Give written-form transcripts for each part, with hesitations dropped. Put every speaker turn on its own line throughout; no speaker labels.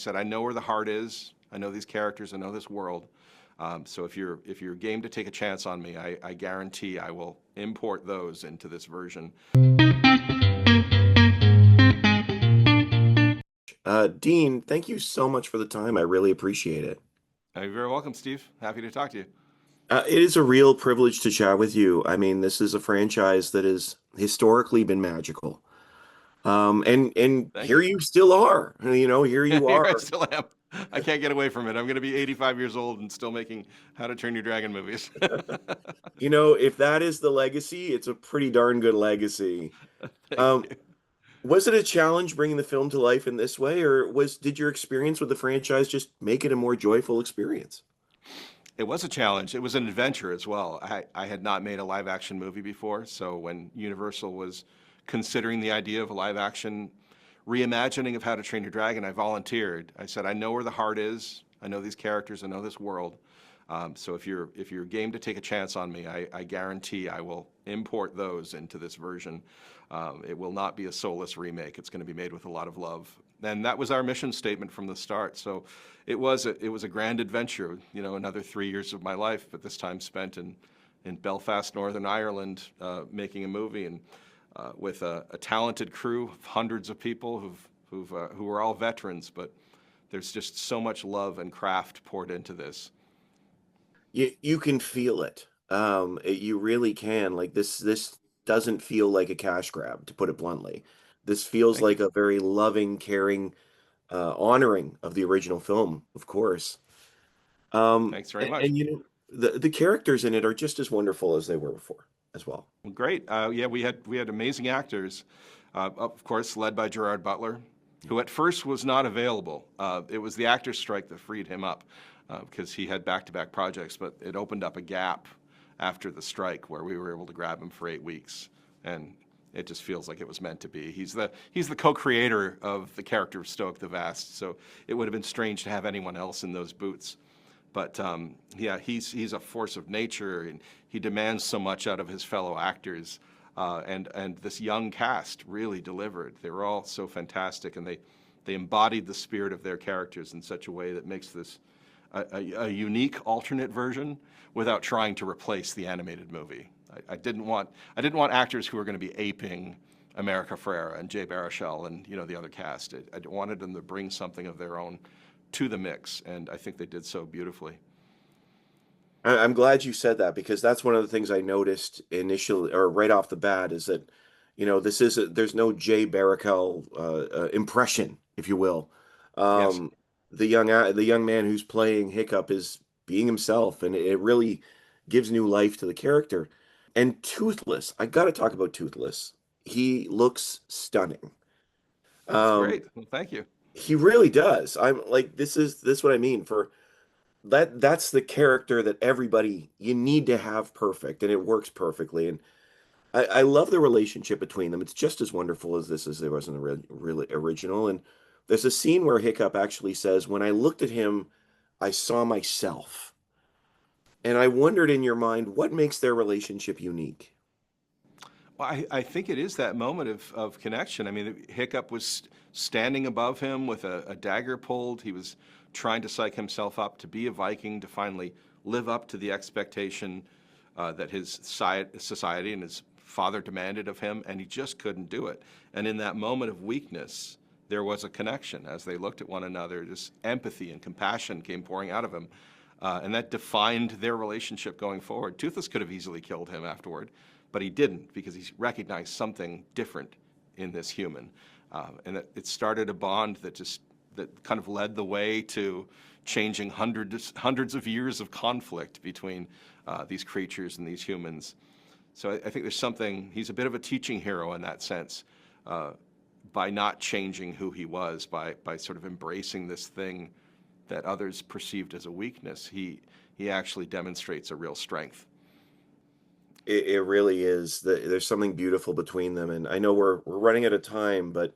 Said, I know where the heart is. I know these characters. I know this world. So if you're game to take a chance on me, I guarantee I will import those into this version.
Dean, thank you so much for the time. I really appreciate it.
You're very welcome, Steve. Happy to talk to you.
It is a real privilege to chat with you. I mean, this is a franchise that has historically been magical. And
Thank
here
you.
you still are. Here you
Here
are.
I still am. I can't get away from it. I'm going to be 85 years old and still making How to Train Your Dragon movies.
If that is the legacy, it's a pretty darn good legacy.
Thank
Um,
you.
was it a challenge bringing the film to life in this way, or did your experience with the franchise just make it a more joyful experience?
It was a challenge. It was an adventure as well. I had not made a live action movie before, so when Universal was considering the idea of a live action reimagining of How to Train Your Dragon, I volunteered. I said, I know where the heart is. I know these characters. I know this world. So if you're game to take a chance on me, I guarantee I will import those into this version. It will not be a soulless remake. It's going to be made with a lot of love, and that was our mission statement from the start. So it was a grand adventure. Another 3 years of my life, but this time spent in Belfast, Northern Ireland, making a movie and with a talented crew of hundreds of people who are all veterans, but there's just so much love and craft poured into this.
You can feel it. You really can. Like this doesn't feel like a cash grab, to put it bluntly. This feels
Thank you.
like a very loving, caring, honoring of the original film, of course.
Thanks very
And,
much.
and the characters in it are just as wonderful as they were before, as well.
Well, great. Yeah, we had amazing actors, of course, led by Gerard Butler, who at first was not available. It was the actors' strike that freed him up because he had back-to-back projects, but it opened up a gap after the strike where we were able to grab him for 8 weeks, and it just feels like it was meant to be. He's the co-creator of the character of Stoic the Vast, so it would have been strange to have anyone else in those boots. But yeah, he's a force of nature, and he demands so much out of his fellow actors. And this young cast really delivered. They were all so fantastic, and they embodied the spirit of their characters in such a way that makes this a unique alternate version without trying to replace the animated movie. I didn't want actors who were going to be aping America Ferrera and Jay Baruchel and the other cast. I wanted them to bring something of their own to the mix, and I think they did so beautifully.
I'm glad you said that because that's one of the things I noticed initially or right off the bat is that, there's no Jay Baruchel impression, if you will.
Yes,
Um, the young man who's playing Hiccup is being himself, and it really gives new life to the character. And Toothless, I got to talk about Toothless. He looks stunning.
that's
Um,
great. Well, thank you.
he really does. I'm like, this is what I mean for that's the character that everybody you need to have perfect, and it works perfectly. And I love the relationship between them. It's just as wonderful as there was in the really original. And there's a scene where Hiccup actually says, "When I looked at him, I saw myself." And I wondered in your mind, what makes their relationship unique?
Well, I think it is that moment of connection. I mean, Hiccup was standing above him with a dagger pulled. He was trying to psych himself up to be a Viking, to finally live up to the expectation that his society and his father demanded of him, and he just couldn't do it. And in that moment of weakness, there was a connection. As they looked at one another, this empathy and compassion came pouring out of him. And that defined their relationship going forward. Toothless could have easily killed him afterward, but he didn't because he recognized something different in this human. And that it started a bond that kind of led the way to changing hundreds of years of conflict between these creatures and these humans. So I think there's something, he's a bit of a teaching hero in that sense, uh, by not changing who he was, by sort of embracing this thing that others perceived as a weakness. He actually demonstrates a real strength.
It really is. There's something beautiful between them, and I know we're running out of time, but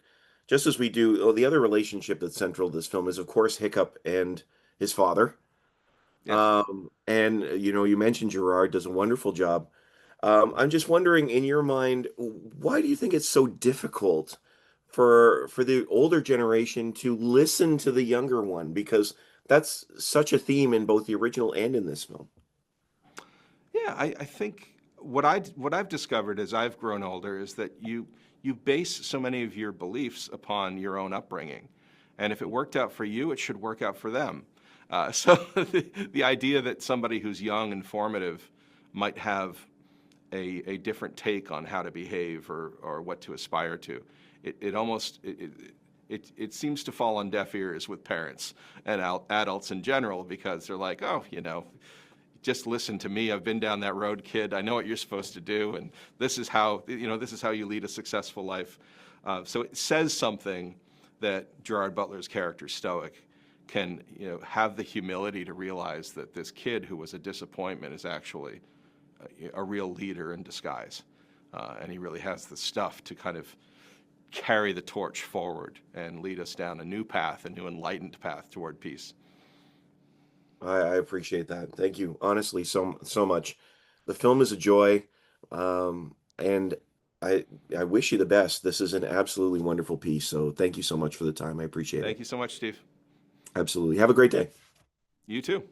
just as we do, oh, the other relationship that's central to this film is, of course, Hiccup and his father.
Yes.
And you mentioned Gerard does a wonderful job. I'm just wondering, in your mind, why do you think it's so difficult for the older generation to listen to the younger one because that's such a theme in both the original and in this film.
Yeah, I think what I've discovered as I've grown older is that you base so many of your beliefs upon your own upbringing, and if it worked out for you, it should work out for them. So the idea that somebody who's young and formative might have a different take on how to behave or what to aspire to, it almost it seems to fall on deaf ears with parents and adults in general because they're like, oh, just listen to me. I've been down that road, kid. I know what you're supposed to do, and this is how you lead a successful life. So it says something that Gerard Butler's character Stoic can have the humility to realize that this kid who was a disappointment is actually a real leader in disguise, and he really has the stuff to kind of carry the torch forward and lead us down a new path, a new enlightened path toward peace.
I appreciate that. Thank you, honestly, so much. The film is a joy, and I I wish you the best. This is an absolutely wonderful piece. So thank you so much for the time. I appreciate it.
Thank you so much, Steve.
Absolutely. Have a great day.
You too.